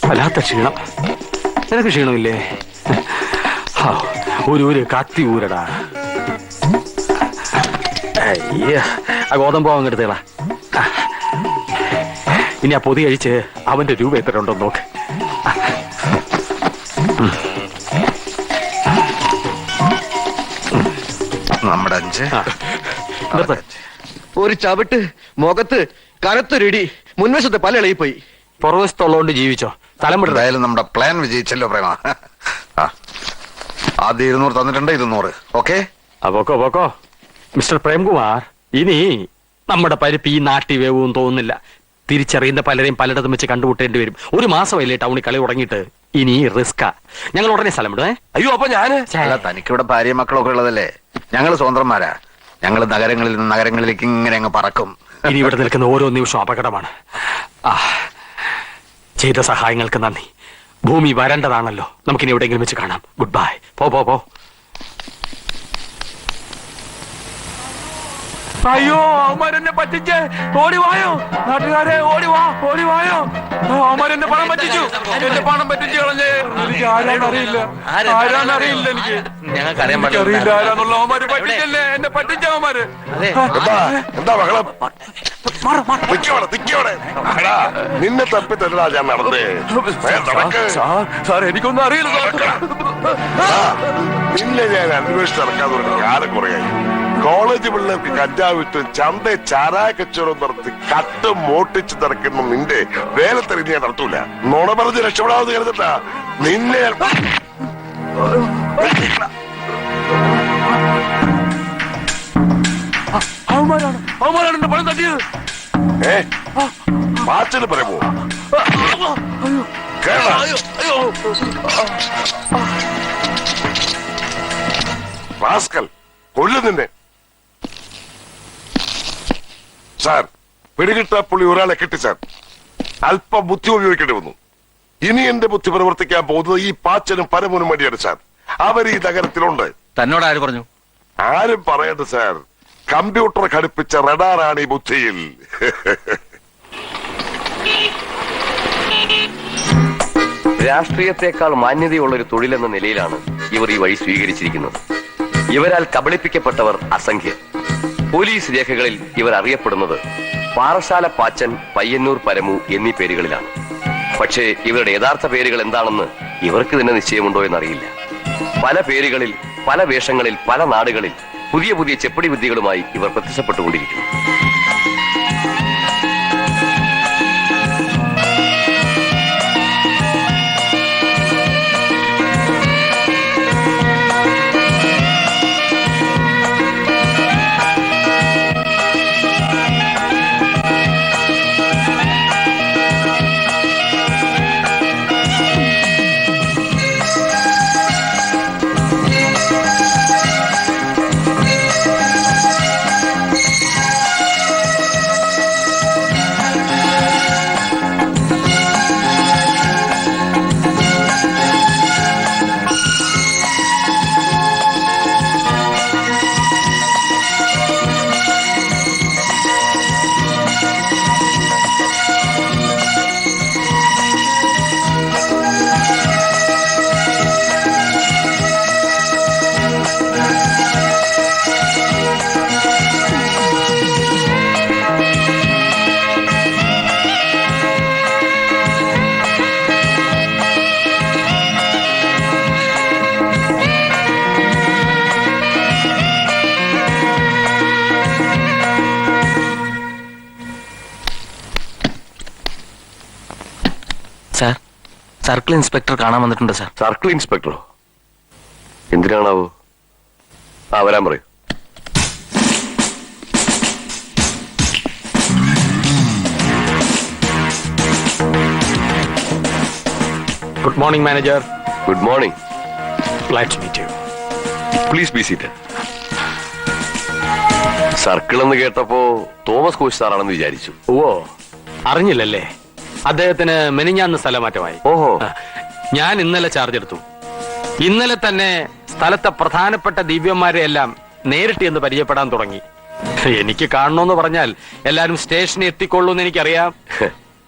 വല്ലാത്ത ക്ഷീണം. നിനക്ക് ക്ഷീണമില്ലേ? ഒരു കത്തി ഊരടാ. അയ്യ, ആ ഗോതമ്പ് അവൻ എടുത്തേളാ. ഇനി ആ പൊതി കഴിച്ച് അവന്റെ രൂപ എത്ര ഉണ്ടോ നോക്ക്. നമ്മുടെ 5 ഒരു ചവിട്ട് മുഖത്ത് കനത്തൊരിടി മുൻവശത്തെ പല ഇളകിപ്പോയി. പുറവശത്തുള്ളതുകൊണ്ട് ജീവിച്ചോ. എന്തായാലും നമ്മുടെ പ്ലാൻ വിജയിച്ചല്ലോ പ്രേമ. ആദ്യം 200 തന്നിട്ടുണ്ട്, 200. ഓക്കെ, പോക്കോ മിസ്റ്റർ പ്രേംകുമാർ. ഇനി നമ്മുടെ പരിപ്പ് ഈ നാട്ടി വേവും തോന്നുന്നില്ല. തിരിച്ചറിയുന്ന പലരെയും പലയിടത്തും വെച്ച് കണ്ടുമുട്ടേണ്ടി വരും. 1 മാസമല്ലേ ടൗണിൽ കളി തുടങ്ങിയിട്ട്. ഇനി റിസ്കാ. ഞങ്ങൾ ഉടനെ സ്ഥലം വിടുവേ. അയ്യോ, അപ്പൊ ഞാന് തനിക്കിവിടെ ഭാര്യ മക്കളൊക്കെ ഉള്ളതല്ലേ. ഞങ്ങള് സ്വതന്ത്രന്മാരാ. ഞങ്ങള് നഗരങ്ങളിൽ നിന്ന് നഗരങ്ങളിലേക്ക് ഇങ്ങനെ അങ്ങ് പറക്കും. ഇനി ഇവിടെ നിൽക്കുന്ന ഓരോ നിമിഷവും അപകടമാണ്. ചെയ്ത സഹായങ്ങൾക്ക് നന്ദി. ഭൂമി വരേണ്ടതാണല്ലോ. നമുക്കിനി എവിടെയെങ്കിലും വെച്ച് കാണാം. Good bye. പോ. അയ്യോ, അവന്മാരെന്നെ പറ്റിച്ച് ഓടിവായോ. നാട്ടുകാരെ ഓടിവായോ. അവന്മാരെന്നെ പണം പറ്റിച്ചു. എന്റെ പണം പറ്റിച്ചു കളഞ്ഞേ. എനിക്ക് ആരാന്നറിയില്ല. എനിക്ക് അറിയില്ല ആരാന്നുള്ള. അവന്മാര് പറ്റിച്ചല്ലേ, എന്നെ പറ്റിച്ചവന്മാര്. എന്താ ബഹളം? നിന്നെ തപ്പി തരടാ ഞാൻ നടന്നേ. സാർ, എനിക്കൊന്നും അറിയില്ല. നിന്നെ ഞാൻ അന്വേഷിച്ച് നടക്കാൻ തുടങ്ങി കാലം കുറയായി. കോളേജ് പിള്ളേർക്ക് കഞ്ചാവിട്ട് ചന്ത ചാരായ കച്ചവടം നടത്തി കട്ടും മോട്ടിച്ച് നടക്കുന്ന നിന്റെ വേലത്തെറിഞ്ഞ് ഞാൻ നടത്തൂല. നുണ പറഞ്ഞ് രക്ഷപ്പെടാമെന്ന് കരുതട്ടാ നിന്നെ. അവന്മാരാണ് എന്റെ പണം തട്ടിയത്. പാച്ചന് പറയുമോ? റാസ്കൽ, കൊല്ലു നിന്നെ. സാർ, പിടികിട്ട പുള്ളി ഒരാളെ കിട്ടി സാർ. അല്പം ബുദ്ധി ഉപയോഗിക്കേണ്ടി വന്നു. ഇനി എന്റെ ബുദ്ധി പ്രവർത്തിക്കാൻ പോകുന്നത് ഈ പാച്ചനും പരമനും വേണ്ടിയാണ് സാർ. അവർ ഈ നഗരത്തിലുണ്ട്. തന്നോട് ആര് പറഞ്ഞു? ആരും പറയണ്ട സാർ. കമ്പ്യൂട്ടർ ഘടിപ്പിച്ച റഡാറാണ് ഈ ബുദ്ധിയിൽ. രാഷ്ട്രീയത്തെക്കാൾ മാന്യതയുള്ള ഒരു തൊഴിലെന്ന നിലയിലാണ് ഇവർ ഈ വഴി സ്വീകരിച്ചിരിക്കുന്നത്. ഇവരാൽ കബളിപ്പിക്കപ്പെട്ടവർ അസംഖ്യം. പോലീസ് രേഖകളിൽ ഇവർ അറിയപ്പെടുന്നത് പാറശാല പാച്ചൻ, പയ്യന്നൂർ പരമു എന്നീ പേരുകളിലാണ്. പക്ഷേ ഇവരുടെ യഥാർത്ഥ പേരുകൾ എന്താണെന്ന് ഇവർക്ക് തന്നെ നിശ്ചയമുണ്ടോ എന്നറിയില്ല. പല പേരുകളിൽ, പല വേഷങ്ങളിൽ, പല നാടുകളിൽ പുതിയ പുതിയ ചെപ്പടി വിദ്യകളുമായി ഇവർ പ്രത്യക്ഷപ്പെട്ടുകൊണ്ടിരിക്കുന്നു. സാർ, സർക്കിൾ ഇൻസ്പെക്ടർ കാണാൻ വന്നിട്ടുണ്ട് സാർ. സർക്കിൾ ഇൻസ്പെക്ടറോ? എന്തിനാണാവോ? വരാൻ പറയൂ. Good morning manager. Good morning. Glad to meet you. Please be seated. Circle എന്ന് കേട്ടപ്പോ തോമസ് കോച്ച് സാറാണെന്ന് വിചാരിച്ചു. അറിഞ്ഞില്ലല്ലേ? അദ്ദേഹത്തിന് മെനിഞ്ഞാന്ന് സ്ഥലമാറ്റമായി. ഓഹോ. ഞാൻ ഇന്നലെ ചാർജ് എടുത്തു. ഇന്നലെ തന്നെ സ്ഥലത്തെ പ്രധാനപ്പെട്ട ദിവ്യന്മാരെ എല്ലാം നേരിട്ട് എന്ന് പരിചയപ്പെടാൻ തുടങ്ങി. എനിക്ക് കാണണമെന്ന് പറഞ്ഞാൽ എല്ലാരും സ്റ്റേഷനിൽ എത്തിക്കൊള്ളൂന്ന് എനിക്കറിയാം.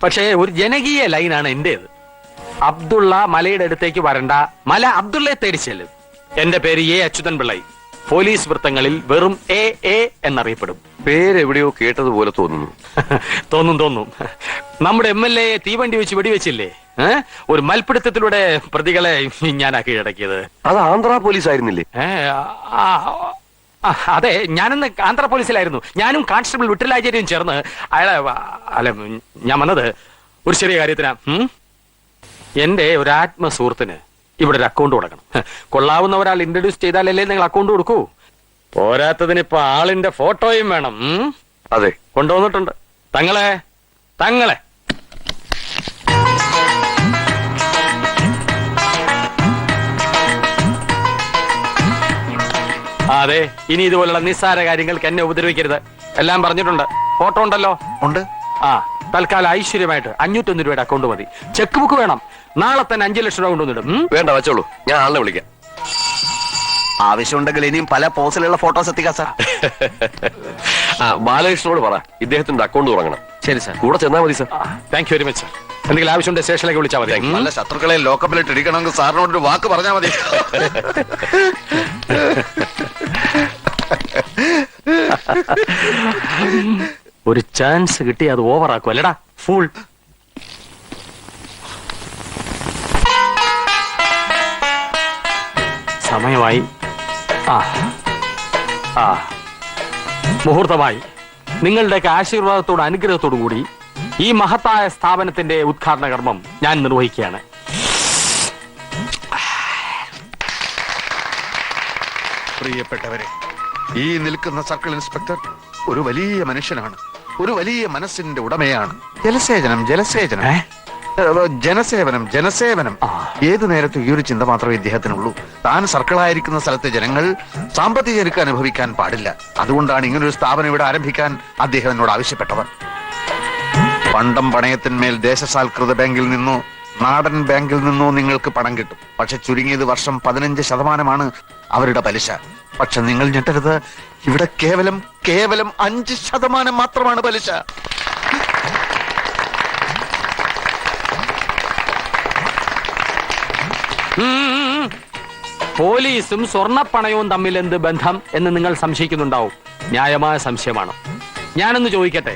പക്ഷേ ഒരു ജനകീയ ലൈനാണ് എന്റേത്. അബ്ദുള്ള മലയുടെ അടുത്തേക്ക് വരണ്ട, മല അബ്ദുള്ളയെ തേടി ചെല്ലും. എന്റെ പേര് എ അച്യുതൻ പിള്ളൈ. പോലീസ് വൃത്തങ്ങളിൽ വെറും എ എ എന്നറിയപ്പെടും. പേരെവിടെയോ കേട്ടതുപോലെ തോന്നുന്നു. തോന്നും. നമ്മുടെ MLA തീവണ്ടി വെച്ച് വെടിവെച്ചില്ലേ? ഒരു മൽപ്പിടുത്തത്തിലൂടെ പ്രതികളെ ഞാനാ കീഴടക്കിയത്. അത് ആന്ധ്ര പോലീസ് ആയിരുന്നില്ലേ? അതെ, ഞാനിന്ന് ആന്ധ്ര പോലീസിലായിരുന്നു. ഞാനും കോൺസ്റ്റബിൾ വിട്ടലാചാര്യയും ചേർന്ന് അല്ല, ഞാൻ വന്നത് ഒരു ചെറിയ കാര്യത്തിനാ. എന്റെ ഒരു ആത്മസുഹൃത്തിന് ഇവിടെ ഒരു അക്കൗണ്ട് കൊടുക്കണം. കൊള്ളാവുന്ന ഒരാൾ ഇൻട്രൊഡ്യൂസ് ചെയ്താലല്ലേ നിങ്ങൾ അക്കൗണ്ട് കൊടുക്കൂ. പോരാത്തതിന് ഇപ്പൊ ആളിന്റെ ഫോട്ടോയും വേണം. അതെ, കൊണ്ടുവന്നിട്ടുണ്ട്. തങ്ങളെ അതെ, ഇനി ഇതുപോലുള്ള നിസ്സാര കാര്യങ്ങൾക്ക് എന്നെ ഉപദ്രവിക്കരുത്. എല്ലാം പറഞ്ഞിട്ടുണ്ട്. ഫോട്ടോ ഉണ്ടല്ലോ? ഉണ്ട്. തൽക്കാലം ഐശ്വര്യമായിട്ട് 501 രൂപയുടെ അക്കൗണ്ട് മതി. ചെക്ക് ബുക്ക് വേണം. നാളെ തന്നെ 5 ലക്ഷം രൂപ കൊണ്ടുവന്നിടും. വേണ്ട, വെച്ചോളൂ, ഞാൻ ആളിനെ വിളിക്കാം. ആവശ്യമുണ്ടെങ്കിൽ ഇനിയും പല പോസിലുള്ള ഫോട്ടോസ് എത്തിക്കാം സാർ. ബാലകൃഷ്ണനോട് പറ, ഇദ്ദേഹത്തിന്റെ അക്കൗണ്ട് തുടങ്ങണം. ശരി സാർ. കൂടെ ചെന്നാൽ മതി sir. Thank you very much. എന്തെങ്കിലും ആവശ്യമുണ്ട് സ്റ്റേഷനിലേക്ക് വിളിച്ചാൽ മതി. നല്ല ശത്രുക്കളെ ലോക്കപ്പിലിട്ട് ഇടിക്കണമെങ്കിൽ സാറിനോടൊരു വാക്ക് പറഞ്ഞാൽ മതി. ഒരു ചാൻസ് കിട്ടി അത് ഓവറാക്കും അല്ലടാ ഫൂൾ. സമയമായി. മുഹൂർത്തമായി. നിങ്ങളുടെയൊക്കെ ആശീർവാദത്തോടും അനുഗ്രഹത്തോടും കൂടി ഈ മഹത്തായ സ്ഥാപനത്തിന്റെ ഉദ്ഘാടന കർമ്മം ഞാൻ നിർവഹിക്കുകയാണ്. പ്രിയപ്പെട്ടവരെ, ഈ നിൽക്കുന്ന സർക്കിൾ ഇൻസ്പെക്ടർ ഒരു വലിയ മനുഷ്യനാണ്. ഒരു വലിയ മനസ്സിന്റെ ഉടമയാണ്. ജനസേവനം. ഏതു നേരത്തും ഈ ഒരു ചിന്ത മാത്രമേ ഇദ്ദേഹത്തിനുള്ളൂ. താൻ സർക്കിളായിരിക്കുന്ന സ്ഥലത്തെ ജനങ്ങൾ സാമ്പത്തിക ഞെരുക്ക് അനുഭവിക്കാൻ പാടില്ല. അതുകൊണ്ടാണ് ഇങ്ങനൊരു സ്ഥാപനം ഇവിടെ ആരംഭിക്കാൻ അദ്ദേഹം എന്നോട് ആവശ്യപ്പെട്ടവർ. പണ്ടം പണയത്തിന്മേൽ ദേശസാൽകൃത ബാങ്കിൽ നിന്നോ നാടൻ ബാങ്കിൽ നിന്നോ നിങ്ങൾക്ക് പണം കിട്ടും. പക്ഷെ ചുരുങ്ങിയത് വർഷം 15% അവരുടെ പലിശ. പക്ഷെ നിങ്ങൾ ഞെട്ടരുത്, ഇവിടെ കേവലം 5% മാത്രമാണ് പലിശ. പോലീസും സ്വർണ്ണപ്പണയവും തമ്മിൽ എന്ത് ബന്ധം എന്ന് നിങ്ങൾ സംശയിക്കുന്നുണ്ടാവും. ന്യായമായ സംശയമാണ്. ഞാനൊന്ന് ചോദിക്കട്ടെ,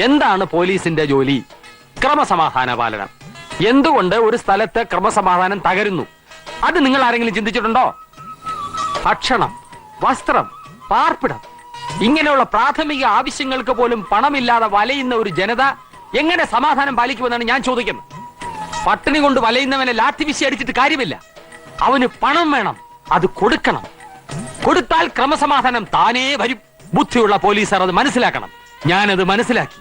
എന്താണ് പോലീസിന്റെ ജോലി? ക്രമസമാധാന പാലനം. എന്തുകൊണ്ട് ഒരു സ്ഥലത്ത് ക്രമസമാധാനം തകരുന്നു? അത് നിങ്ങൾ ആരെങ്കിലും ചിന്തിച്ചിട്ടുണ്ടോ? ഭക്ഷണം, വസ്ത്രം, പാർപ്പിടം, ഇങ്ങനെയുള്ള പ്രാഥമിക ആവശ്യങ്ങൾക്ക് പോലും പണമില്ലാതെ വലയുന്ന ഒരു ജനത എങ്ങനെ സമാധാനം പാലിക്കുമെന്നാണ് ഞാൻ ചോദിക്കുന്നത്. പട്ടിണി കൊണ്ട് വലയുന്നവനെ ലാത്തി വീശി അടിച്ചിട്ട് കാര്യമില്ല. അവന് പണം വേണം, അത് കൊടുക്കണം. കൊടുത്താൽ ക്രമസമാധാനം താനേ വരും. ബുദ്ധിയുള്ള പോലീസർ അത് മനസ്സിലാക്കണം. ഞാനത് മനസ്സിലാക്കി.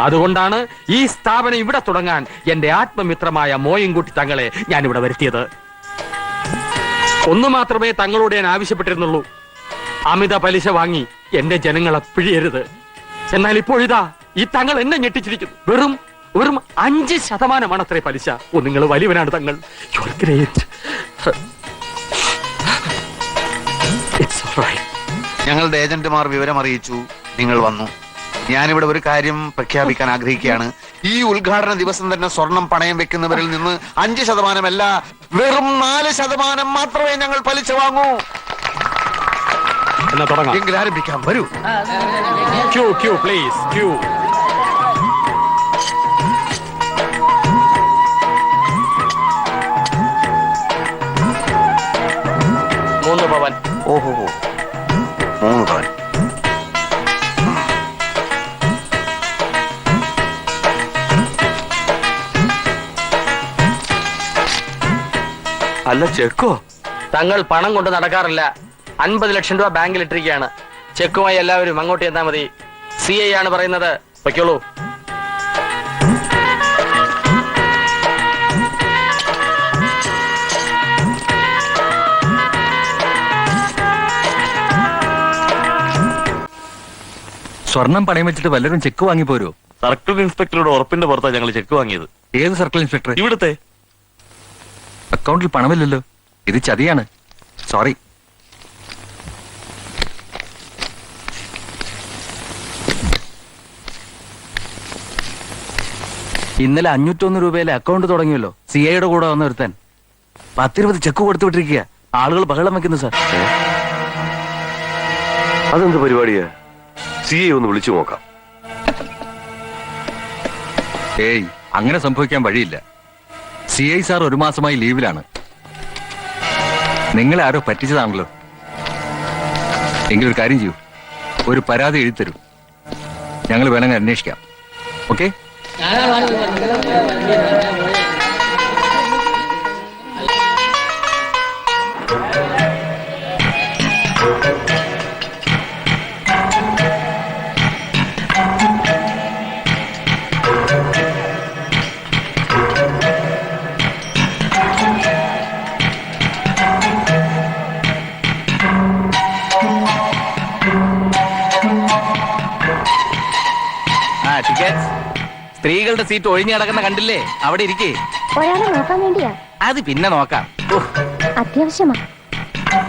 അതുകൊണ്ടാണ് ഈ സ്ഥാപനം ഇവിടെ തുടങ്ങാൻ എന്റെ ആത്മമിത്രമായ മോയിൻകുട്ടി തങ്ങളെ ഞാൻ ഇവിടെ വരുത്തിയത്. ഒന്നു മാത്രമേ തങ്ങളോട് ഞാൻ ആവശ്യപ്പെട്ടിരുന്നുള്ളൂ. അമിത പലിശ വാങ്ങി എന്റെ ജനങ്ങളെ പിഴിയരുത്. എന്നാൽ ഇപ്പോഴിതാ ഈ തങ്ങൾ എന്നെ ഞെട്ടിച്ചിരിക്കുന്നു. വെറും 5% അത്രേ പലിശ. നിങ്ങൾ വലിയവനാണ് തങ്ങൾ. ഞങ്ങളുടെ ഏജന്റുമാർ വിവരം അറിയിച്ചു. നിങ്ങൾ വന്നു. ഞാനിവിടെ ഒരു കാര്യം പ്രഖ്യാപിക്കാൻ ആഗ്രഹിക്കുകയാണ്. ഈ ഉദ്ഘാടന ദിവസം തന്നെ സ്വർണം പണയം വെക്കുന്നവരിൽ നിന്ന് 5% അല്ല, വെറും 4% മാത്രമേ ഞങ്ങൾ പലിശ വാങ്ങൂ. എങ്കിൽ ആരംഭിക്കാം. വരൂ. Queue please, queue. പവൻ. ഓഹോ, 3 പവൻ. അല്ല, ചെക്കോ? തങ്ങൾ പണം കൊണ്ട് നടക്കാറില്ല. 50 ലക്ഷം രൂപ ബാങ്കിൽ ഇട്ടിരിക്കുകയാണ്. ചെക്കുമായി എല്ലാവരും അങ്ങോട്ട് ചെന്നാൽ മതി. CI ആണ് പറയുന്നത്. വയ്ക്കോളൂ. സ്വർണം പണയം വെച്ചിട്ട് വല്ലവരും ചെക്ക് വാങ്ങി പോരോ? സർക്കിൾ ഇൻസ്പെക്ടറുടെ ഉറപ്പിന്റെ പുറത്താണ് ഞങ്ങൾ ചെക്ക് വാങ്ങിയത്. ഏത് സർക്കിൾ ഇൻസ്പെക്ടർ? ഇവിടുത്തെ. അക്കൗണ്ടിൽ പണമില്ലല്ലോ. ഇത് ചതിയാണ്. സോറി. ഇന്നലെ 501 രൂപയിലെ അക്കൗണ്ട് തുടങ്ങിയല്ലോ CI യുടെ കൂടെ വന്ന ഒരുത്തൻ 10-20 ചെക്ക് കൊടുത്തു വിട്ടിരിക്കുക. ആളുകൾ ബഹളം വെക്കുന്നു സാർ. അതെന്ത് പരിപാടിയാ? CA ഒന്ന് വിളിച്ചു നോക്കാം. ഏയ് അങ്ങനെ സംഭവിക്കാൻ വഴിയില്ല. CI സാർ 1 മാസമായി ലീവിലാണ്. നിങ്ങളെ ആരോ പറ്റിച്ചതാണല്ലോ. എങ്കിലൊരു കാര്യം ചെയ്യൂ, ഒരു പരാതി എഴുതി തരൂ. ഞങ്ങൾ വേണമെങ്കിൽ അന്വേഷിക്കാം. ഓക്കെ? ടിക്കറ്റ് സ്ത്രീകളുടെ സീറ്റ് ഒഴിഞ്ഞു കിടക്കുന്ന കണ്ടില്ലേ? അവിടെ ഇരിക്കേ. ഒരാളെ നോക്കാൻ വേണ്ടിയാ? അത് പിന്നെ നോക്കാം. അത്യാവശ്യമാ.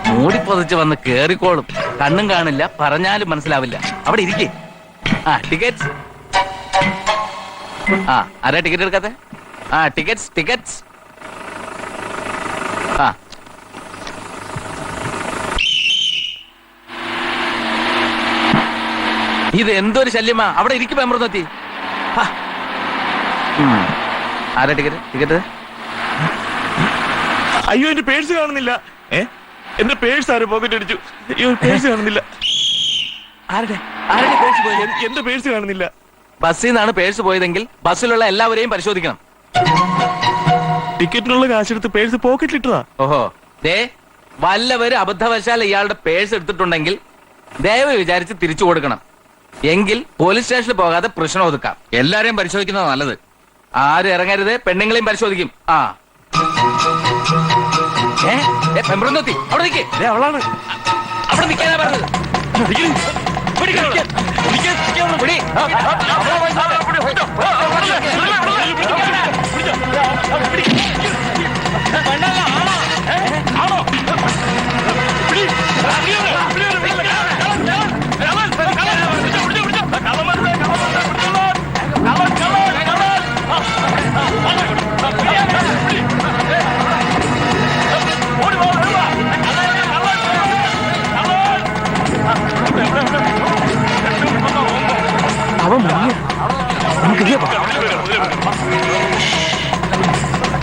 മൂടിപ്പൊതിച്ച് വന്ന് കേറിക്കോളും. കണ്ണും കാണില്ല, പറഞ്ഞാലും മനസ്സിലാവില്ല. അവിടെ ഇരിക്കേ. ടിക്കറ്റ്. ആരാ ടിക്കറ്റ് എടുക്കാത്തെ? ടിക്കറ്റ്സ്. ഇത് എന്തൊരു ശല്യമാ. അവിടെ ഇരിക്കും അമൃതത്തി. ആരാ ടിക്കറ്റ്? അയ്യോ എന്റെ പേഴ്സ് കാണുന്നില്ല. എന്റെ പേഴ്സ് ആരും പോക്കറ്റ് അടിച്ചു. അയ്യോ പേഴ്സ് കാണുന്നില്ല. ആരുടെ പേഴ്സ് പോയത്? എന്റെ പേഴ്സ് കാണുന്നില്ല. ബസ്സിൽ നിന്നാണ് പേഴ്സ് പോയതെങ്കിൽ ബസ്സിലുള്ള എല്ലാവരെയും പരിശോധിക്കണം. ടിക്കറ്റിനുള്ള കാശെടുത്ത് പേഴ്സ് പോക്കറ്റിലിട്ടതാ. ഓഹോ, വല്ലവരും അബദ്ധവശാൽ ഇയാളുടെ പേഴ്സ് എടുത്തിട്ടുണ്ടെങ്കിൽ ദയവ് വിചാരിച്ച് തിരിച്ചു കൊടുക്കണം. എങ്കിൽ പോലീസ് സ്റ്റേഷനിൽ പോകാതെ പ്രശ്നം ഒതുക്കാം. എല്ലാരെയും പരിശോധിക്കുന്നത് നല്ലത്. ആരും ഇറങ്ങരുത്. പെണ്ണുങ്ങളെയും പരിശോധിക്കും. പെമ്പ്രന്തൊത്തി അവിടെ നിൽക്കേ. അവളാണ്. അവിടെ നിൽക്കാനാ പറഞ്ഞത്.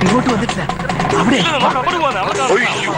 ഇങ്ങോട്ട് വന്നിട്ടില്ല. അവിടെ ഒയ്യോ.